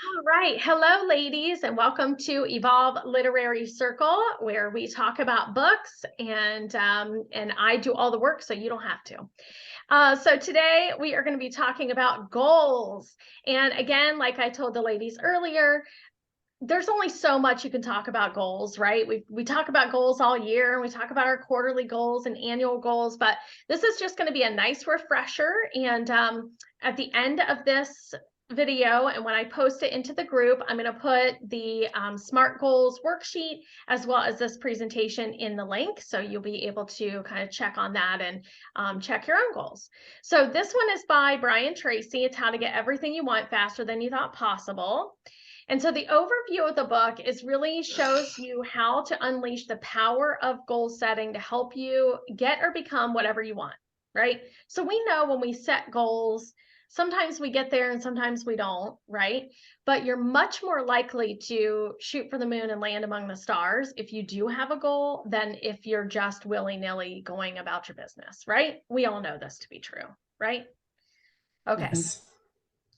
All right. Hello, ladies, and welcome to Evolve Literary Circle, where we talk about books and I do all the work so you don't have to. So today we are going to be talking about goals. And again, like I told the ladies earlier, there's only so much you can talk about goals, right? We talk about goals all year and we talk about our quarterly goals and annual goals, but this is just going to be a nice refresher. And at the end of this video, and when I post it into the group, I'm going to put the SMART goals worksheet as well as this presentation in the link. So you'll be able to kind of check on that and check your own goals. So this one is by Brian Tracy. It's How to Get Everything You Want Faster Than You Thought Possible. And so the overview of the book is really shows you how to unleash the power of goal setting to help you get or become whatever you want, right? So we know when we set goals, sometimes we get there and sometimes we don't, right? But you're much more likely to shoot for the moon and land among the stars if you do have a goal than if you're just willy-nilly going about your business, right? We all know this to be true, right? Okay. Yes.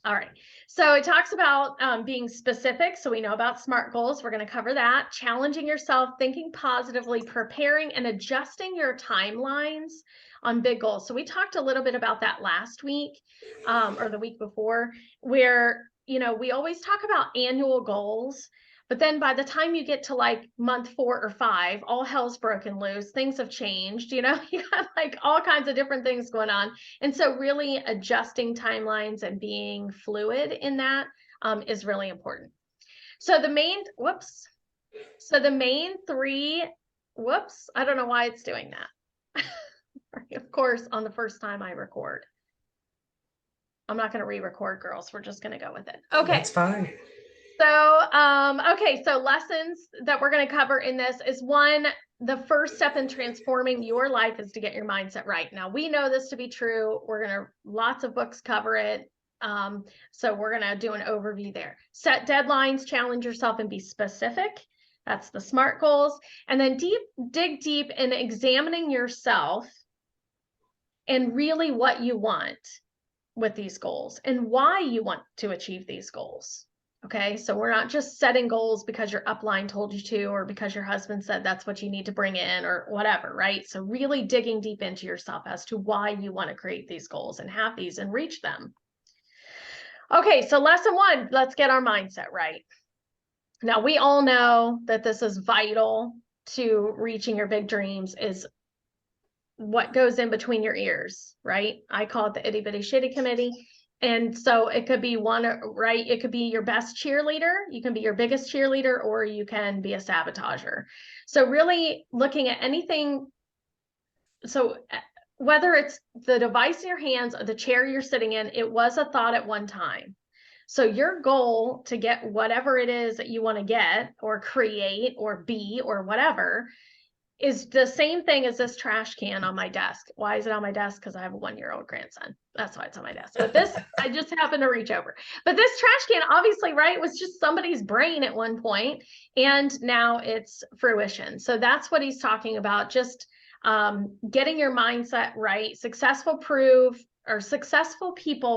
All right. So it talks about being specific. So we know about SMART goals. We're going to cover that. Challenging yourself, thinking positively, preparing and adjusting your timelines on big goals. So we talked a little bit about that last week or the week before, where, we always talk about annual goals. But then by the time you get to like month 4 or 5, all hell's broken loose. Things have changed, you got like all kinds of different things going on. And so really adjusting timelines and being fluid in that is really important. So the main three, I don't know why it's doing that. Of course, on the first time I record. I'm not going to re-record, girls. We're just going to go with it. Okay. That's fine. So lessons that we're going to cover in this is one, the first step in transforming your life is to get your mindset right. Now, we know this to be true. Lots of books cover it. So we're going to do an overview there. Set deadlines, challenge yourself, and be specific. That's the SMART goals. And then dig deep in examining yourself and really what you want with these goals and why you want to achieve these goals. Okay, so we're not just setting goals because your upline told you to, or because your husband said that's what you need to bring in, or whatever, right? So really digging deep into yourself as to why you want to create these goals and have these and reach them. Okay, so lesson 1, let's get our mindset right. Now, we all know that this is vital to reaching your big dreams, is what goes in between your ears, right? I call it the itty bitty shitty committee. And so it could be one, right? It could be your best cheerleader. You can be your biggest cheerleader, or you can be a sabotager. So really looking at anything. So whether it's the device in your hands or the chair you're sitting in, it was a thought at one time. So your goal to get whatever it is that you want to get or create or be or whatever is the same thing as this trash can on my desk. Why is it on my desk? Because I have a 1-year-old grandson. That's why it's on my desk. But this, I just happened to reach over. But this trash can, obviously, right, was just somebody's brain at one point, and now it's fruition. So that's what he's talking about, just getting your mindset right. Successful people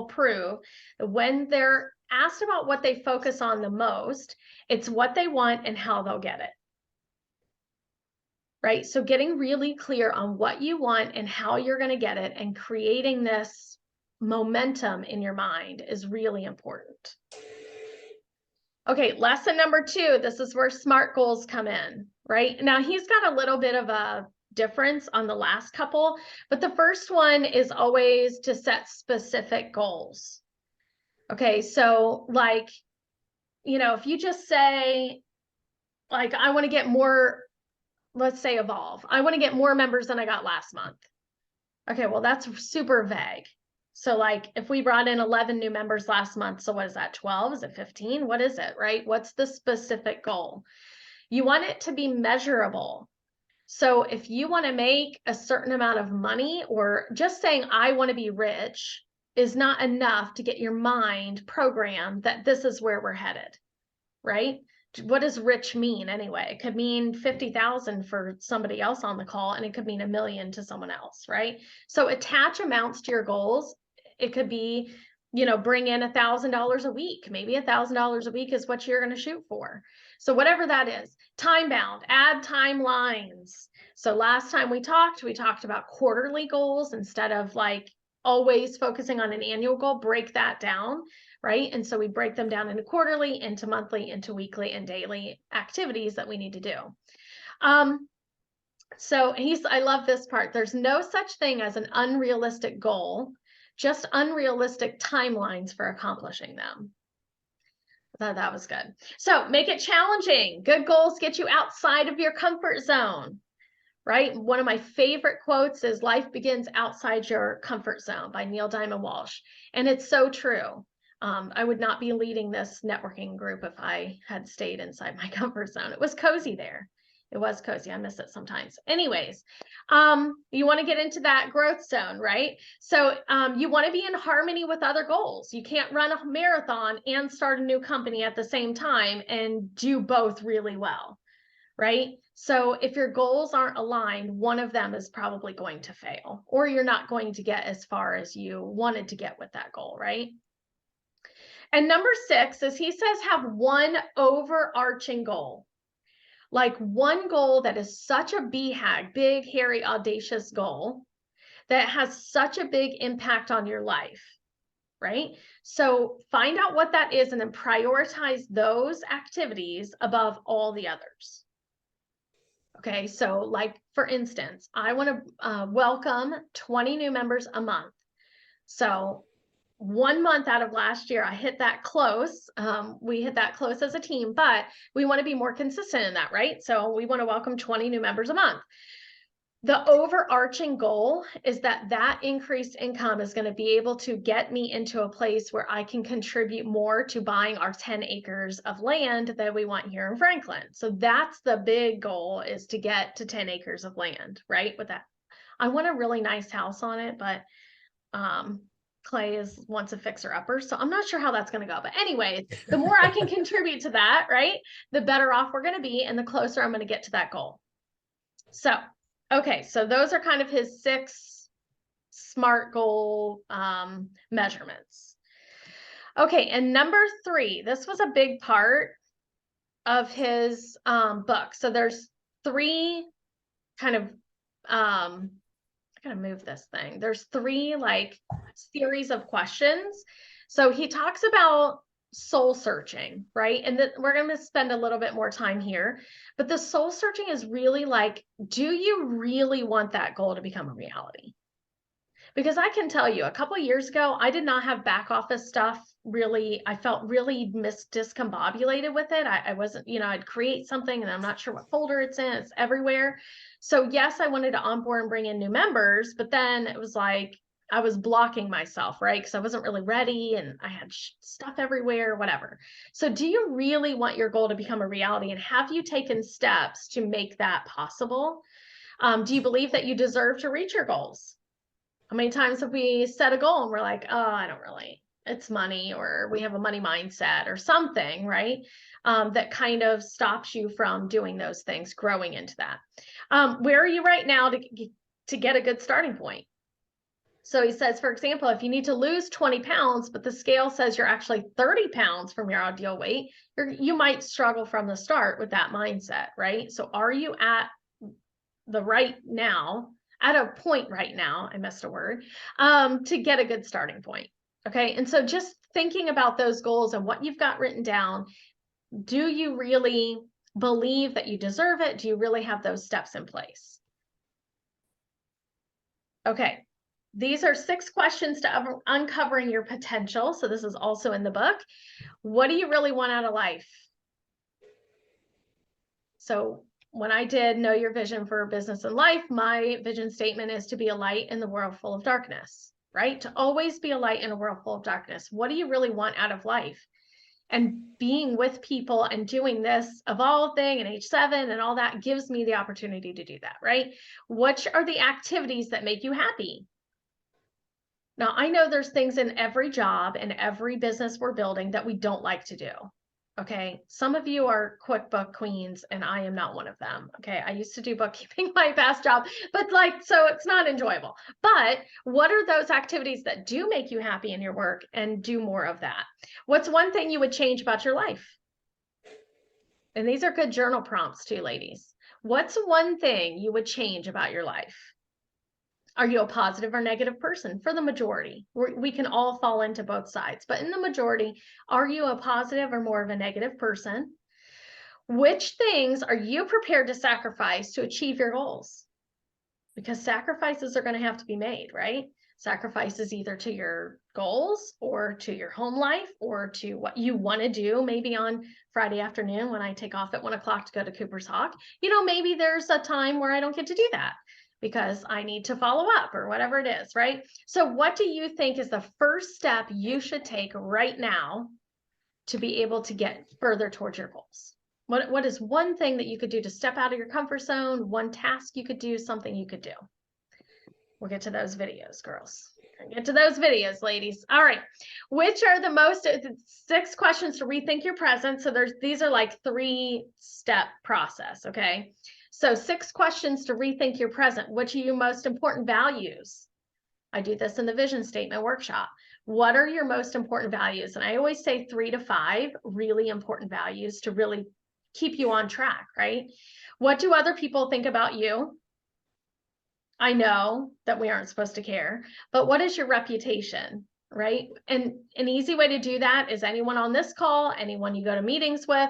prove that when they're asked about what they focus on the most, it's what they want and how they'll get it. Right? So getting really clear on what you want and how you're going to get it and creating this momentum in your mind is really important. Okay, lesson number 2, this is where SMART goals come in, right? Now he's got a little bit of a difference on the last couple, but the first one is always to set specific goals. Okay, so like, if you just say, like, I want to get more, let's say Evolve, I want to get more members than I got last month. Okay, well, that's super vague. So like if we brought in 11 new members last month, so what is that, 12? Is it 15? What is it, right? What's the specific goal? You want it to be measurable. So if you want to make a certain amount of money, or just saying, I want to be rich, is not enough to get your mind programmed that this is where we're headed, right? What does rich mean anyway? It could mean 50,000 for somebody else on the call, and it could mean 1 million to someone else, right? So attach amounts to your goals. It could be bring in $1,000 a week. Maybe $1,000 a week is what you're going to shoot for. So whatever that is, time bound, add timelines. So last time we talked about quarterly goals instead of like always focusing on an annual goal. Break that down, right? And so we break them down into quarterly, into monthly, into weekly, and daily activities that we need to do. So I love this part. There's no such thing as an unrealistic goal, just unrealistic timelines for accomplishing them. I thought that was good. So make it challenging. Good goals get you outside of your comfort zone, right? One of my favorite quotes is "Life begins outside your comfort zone" by Neil Diamond Walsh. And it's so true. I would not be leading this networking group if I had stayed inside my comfort zone. It was cozy there. It was cozy. I miss it sometimes. Anyways, you want to get into that growth zone, right? So you want to be in harmony with other goals. You can't run a marathon and start a new company at the same time and do both really well, right? So if your goals aren't aligned, one of them is probably going to fail, or you're not going to get as far as you wanted to get with that goal, right? And number 6 is he says have one overarching goal. Like one goal that is such a BHAG, big, hairy, audacious goal that has such a big impact on your life, right? So find out what that is and then prioritize those activities above all the others. Okay, so like for instance, I want to welcome 20 new members a month. So 1 month out of last year, I hit that close. We hit that close as a team, but we want to be more consistent in that, right? So we want to welcome 20 new members a month. The overarching goal is that increased income is going to be able to get me into a place where I can contribute more to buying our 10 acres of land that we want here in Franklin. So that's the big goal, is to get to 10 acres of land, right? With that, I want a really nice house on it, but Clay wants a fixer-upper, so I'm not sure how that's going to go. But anyways, the more I can contribute to that, right, the better off we're going to be and the closer I'm going to get to that goal. So, okay, so those are kind of his 6 SMART goal measurements. Okay, and number 3, this was a big part of his book. So there's 3 kind of I gotta move this thing. There's 3 like series of questions. So he talks about soul searching, right? And we're going to spend a little bit more time here, but the soul searching is really like, do you really want that goal to become a reality? Because I can tell you, a couple of years ago, I did not have back office stuff really. I felt really discombobulated with it. I wasn't, I'd create something and I'm not sure what folder it's in. It's everywhere. So yes, I wanted to onboard and bring in new members, but then it was like I was blocking myself, right? Because I wasn't really ready and I had stuff everywhere, whatever. So do you really want your goal to become a reality? And have you taken steps to make that possible? Do you believe that you deserve to reach your goals? How many times have we set a goal and we're like, oh, I don't really, it's money, or we have a money mindset or something, right? That kind of stops you from doing those things, growing into that. Where are you right now to get a good starting point? So he says, for example, if you need to lose 20 pounds, but the scale says you're actually 30 pounds from your ideal weight, you might struggle from the start with that mindset, right? So are you at the right now, at a point right now, I missed a word, to get a good starting point. Okay. And so just thinking about those goals and what you've got written down, do you really believe that you deserve it? Do you really have those steps in place? Okay. These are 6 questions to uncovering your potential. So this is also in the book. What do you really want out of life? So when I did Know Your Vision for Business and Life, my vision statement is to be a light in the world full of darkness, right? To always be a light in a world full of darkness. What do you really want out of life? And being with people and doing this Evolve thing and H7 and all that gives me the opportunity to do that, right? What are the activities that make you happy? Now, I know there's things in every job and every business we're building that we don't like to do. Okay. Some of you are QuickBook queens and I am not one of them. Okay. I used to do bookkeeping my past job, but like, so it's not enjoyable. But what are those activities that do make you happy in your work, and do more of that? What's one thing you would change about your life? And these are good journal prompts too, ladies. What's one thing you would change about your life? Are you a positive or negative person? For the majority, we can all fall into both sides, but in the majority, are you a positive or more of a negative person? Which things are you prepared to sacrifice to achieve your goals? Because sacrifices are going to have to be made, right? Sacrifices either to your goals or to your home life or to what you want to do. Maybe on Friday afternoon when I take off at 1 o'clock to go to Cooper's Hawk, maybe there's a time where I don't get to do that because I need to follow up or whatever it is, right? So what do you think is the first step you should take right now to be able to get further towards your goals? What is one thing that you could do to step out of your comfort zone? One task you could do, something you could do. We'll get to those videos, girls. Get to those videos, ladies. All right. Which are the most 6 questions to rethink your present? So these are like 3-step process. Okay. So 6 questions to rethink your present. Which are your most important values? I do this in the vision statement workshop. What are your most important values? And I always say 3 to 5 really important values to really keep you on track, right? What do other people think about you? I know that we aren't supposed to care, but what is your reputation, right? And an easy way to do that is anyone on this call, anyone you go to meetings with,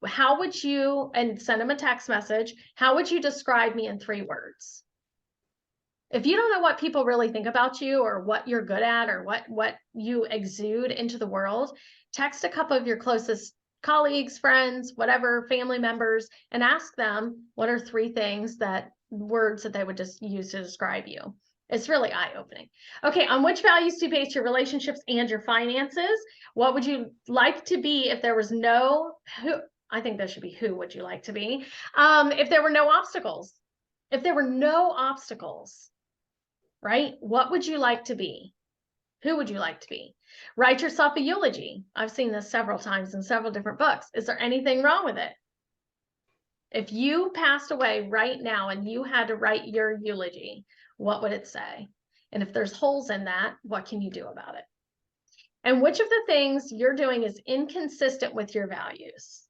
how would you, and send them a text message, how would you describe me in 3 words? If you don't know what people really think about you or what you're good at or what you exude into the world, text a couple of your closest colleagues, friends, whatever, family members, and ask them what are 3 words that they would just use to describe you. It's really eye-opening. Okay, on which values do you base your relationships and your finances? What would you like to be if there was no who? I think that should be who would you like to be? If there were no obstacles. If there were no obstacles, right? What would you like to be? Who would you like to be? Write yourself a eulogy. I've seen this several times in several different books. Is there anything wrong with it? If you passed away right now and you had to write your eulogy, what would it say? And if there's holes in that, what can you do about it? And which of the things you're doing is inconsistent with your values?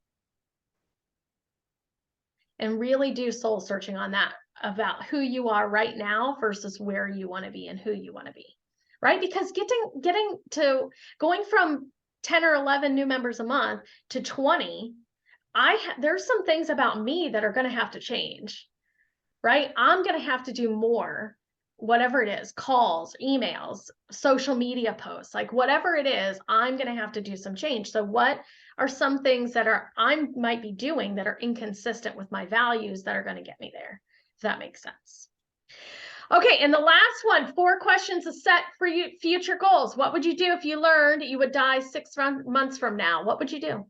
And really do soul searching on that about who you are right now versus where you want to be and who you want to be, right? Because going from 10 or 11 new members a month to 20, there's some things about me that are going to have to change, right? I'm going to have to do more, whatever it is, calls, emails, social media posts, like whatever it is, I'm going to have to do some change. So what are some things that I might be doing that are inconsistent with my values that are going to get me there? If that makes sense. Okay, and the last one, 4 questions to set for you future goals. What would you do if you learned you would die 6 months from now? What would you do?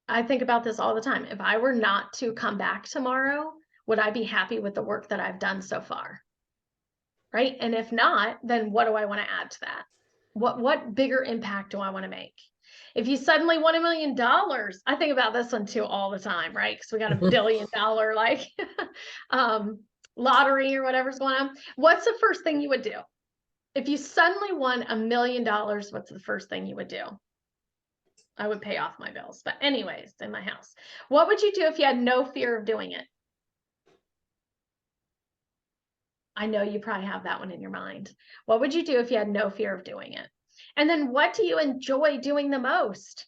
I think about this all the time. If I were not to come back tomorrow, would I be happy with the work that I've done so far? Right? And if not, then what do I want to add to that? What bigger impact do I want to make? If you suddenly won $1 million, I think about this one too all the time, right? Because we got $1 billion like lottery or whatever's going on. What's the first thing you would do? If you suddenly won $1 million, what's the first thing you would do? I would pay off my bills. But anyways, in my house, what would you do if you had no fear of doing it? I know you probably have that one in your mind. What would you do if you had no fear of doing it? And then what do you enjoy doing the most?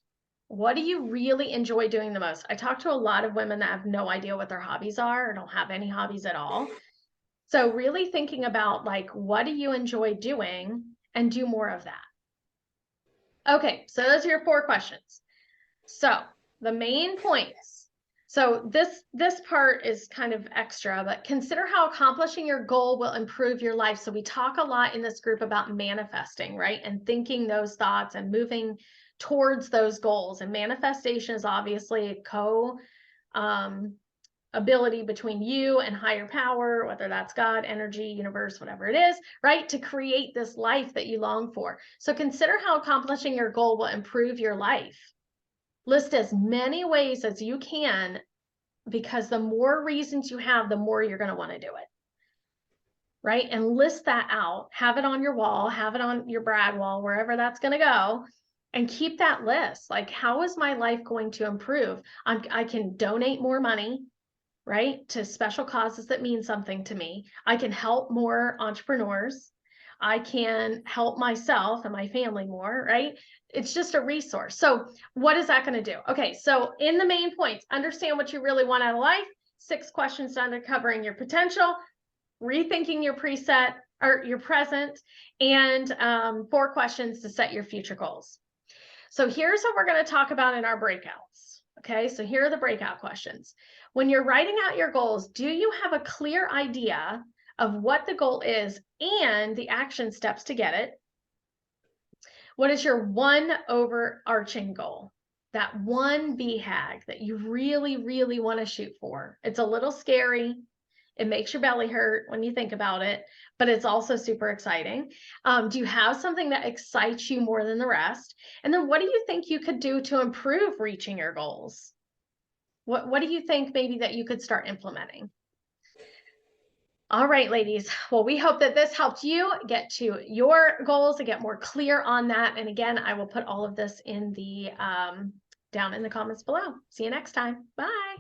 What do you really enjoy doing the most? I talk to a lot of women that have no idea what their hobbies are or don't have any hobbies at all. So really thinking about like, what do you enjoy doing and do more of that? Okay, so those are your 4 questions. So the main points. So this part is kind of extra, but consider how accomplishing your goal will improve your life. So we talk a lot in this group about manifesting, right? And thinking those thoughts and moving towards those goals. And manifestation is obviously a ability between you and higher power, whether that's God, energy, universe, whatever it is, right? To create this life that you long for. So consider how accomplishing your goal will improve your life. List as many ways as you can, because the more reasons you have, the more you're going to want to do it. Right? And list that out, have it on your wall, have it on your brag wall, wherever that's going to go, and keep that list. Like, how is my life going to improve? I can donate more money, right, to special causes that mean something to me. I can help more entrepreneurs. I can help myself and my family more, right? It's just a resource. So what is that going to do? Okay, so in the main points, understand what you really want out of life, 6 questions to uncovering your potential, rethinking your preset or your present, and 4 questions to set your future goals. So here's what we're going to talk about in our breakouts. Okay, so here are the breakout questions. When you're writing out your goals, do you have a clear idea of what the goal is and the action steps to get it? What is your one overarching goal? That one BHAG that you really, really want to shoot for. It's a little scary. It makes your belly hurt when you think about it, but it's also super exciting. Do you have something that excites you more than the rest? And then what do you think you could do to improve reaching your goals? What do you think maybe that you could start implementing? All right, ladies. Well, we hope that this helped you get to your goals and get more clear on that. And again, I will put all of this in the down in the comments below. See you next time. Bye.